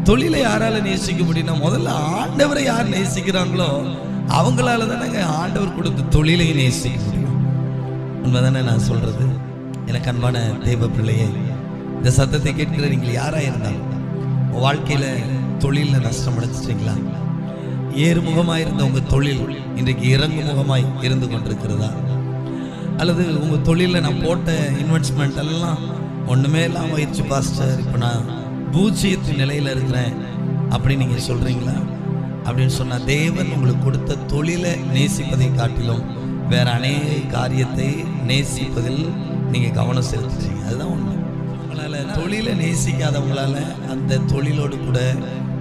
தொழிலை யாரால நேசிக்க முடியும்னா முதல்ல ஆண்டவரை யார் நேசிக்கிறாங்களோ அவங்களால தானே ஆண்டவர் கொடுத்த தொழிலை நேசிக்க முடியும். உண்மைதானே நான் சொல்றது? எனக்கு அன்பான தேவ பிள்ளையே, இந்த சத்தத்தை கேட்கிற நீங்கள் யாரா இருந்தாலும் உங்க வாழ்க்கையில தொழில நஷ்டம் அடைச்சிட்டீங்களா? ஏறுமுகமாய் இருந்த உங்க தொழில் இன்றைக்கு இறங்கு முகமாய் இருந்து கொண்டிருக்கிறதா? அல்லது உங்க தொழில நான் போட்ட இன்வெஸ்ட்மெண்ட் எல்லாம் ஒண்ணுமே இல்லாம ஆயிடுச்சு பாஸ்டர், இப்போ நான் பூஜ்ஜியத்தின் நிலையில இருக்கிறேன் அப்படின்னு நீங்க சொல்றீங்களா? அப்படின்னு சொன்னா தேவன் உங்களுக்கு கொடுத்த தொழிலை நேசிப்பதை காட்டிலும் வேற அநேக காரியத்தை நேசிப்பதில் நீங்க கவனம் செலுத்துறீங்க. அதுதான் உண்மை. உங்களால தொழிலை நேசிக்காதவங்களால அந்த தொழிலோடு கூட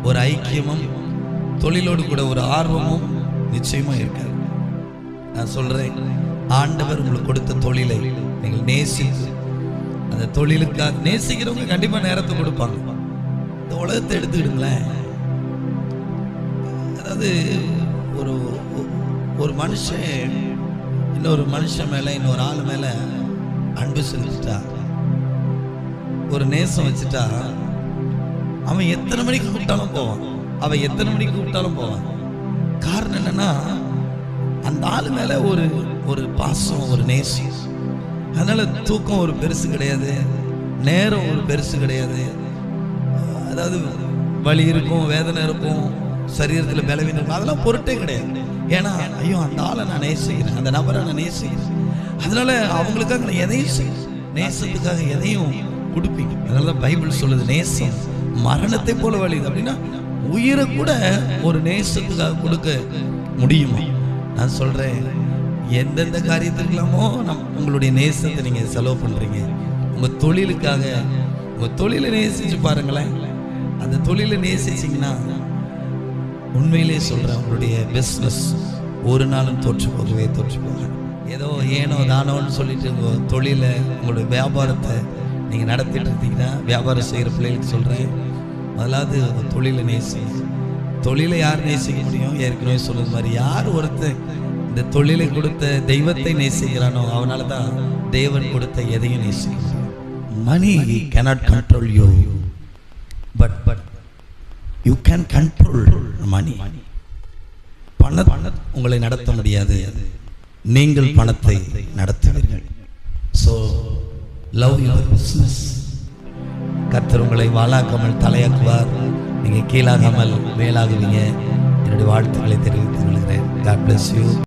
ஒரு ஐக்கியமும் தொழிலோடு கூட ஒரு ஆர்வமும் நிச்சயமா இருக்காது. நான் சொல்றேன், ஆண்டவர் உங்களுக்கு கொடுத்த தொழிலை நீங்கள் நேசித்து அந்த தொழிலுக்காக நேசிக்கிறவங்க கண்டிப்பா நேரத்தை கொடுப்பாங்க. இந்த உலகத்தை எடுத்துக்கிடுங்களேன், அதாவது ஒரு ஒரு மனுஷன் இன்னொரு மனுஷன் மேல இன்னொரு ஆள் மேல அன்பு செலுத்திட்டா, ஒரு நேசம் வச்சுட்டா, அவன் எத்தனை மணிக்கு கூப்பிட்டாலும் போவான், அவன் எத்தனை மணிக்கு கூப்பிட்டாலும் போவான். காரணம் என்னன்னா அந்த ஆள் மேல ஒரு ஒரு பாசம், ஒரு நேசம். அதனால தூக்கம் ஒரு பெருசு கிடையாது, நேரம் ஒரு பெருசு கிடையாது. அதாவது வலி இருக்கும், வேதனை இருக்கும், சரீரத்தில் பலவீனம் இருக்கும், அதெல்லாம் பொருட்டே கிடையாது. ஏன்னா ஐயோ அந்த ஆளை நான் நேசிக்கிறேன், அந்த நபரை நான் நேசிக்கிறேன். அதனால அவங்களுக்காக நான் எதையும் நேசத்துக்காக எதையும் கொடுப்பீங்க. அதனாலதான் பைபிள் சொல்லுது, நேசம் மரணத்தை போல வலிது. அப்படின்னா உயிரை கூட ஒரு நேசத்துக்காக கொடுக்க முடியுமா? நான் சொல்றேன், எந்தெந்த காரியத்திற்கெல்லாமோ உங்களுடைய நேசத்தை நீங்க செலவு பண்றீங்க. உங்க தொழிலுக்காக உங்க தொழிலை நேசிச்சு பாருங்களேன். அந்த தொழிலை நேசிச்சிங்கன்னா உண்மையிலே சொல்றேன், உங்களுடைய பிஸ்னஸ் ஒரு நாளும் தோற்று போக ஏதோ ஏனோ தானோன்னு சொல்லிட்டு உங்க தொழிலை, உங்களுடைய வியாபாரத்தை நீங்க நடத்திட்டு இருந்தீங்கன்னா, வியாபாரம் செய்யற பிள்ளைகளுக்கு சொல்றேன், முதலாவது உங்க தொழிலை நேசிங்க. தொழிலை யார் நேசிக்க முடியும்? ஏற்கனவே சொல்றது மாதிரி, யார் ஒருத்தர் இந்த தொழிலை கொடுத்த தெய்வத்தை நேசிக்கிறானோ அவனால தான் தேவன் கொடுத்த எதையும் நேசிக்க முடியும். Money cannot control you, but you can control money. பணம் உங்களை நடத்த முடியாது, நீங்கள் பணத்தை நடத்துவீர்கள். So love your business. கர்த்தர் உங்களை வாளாக்காமல் தலையாக்குவார், நீங்க கீழாகாமல் மேலாகுவீங்க. என்னுடைய வாழ்த்துக்களை தெரிவித்துக் கொள்கிறேன். God bless you.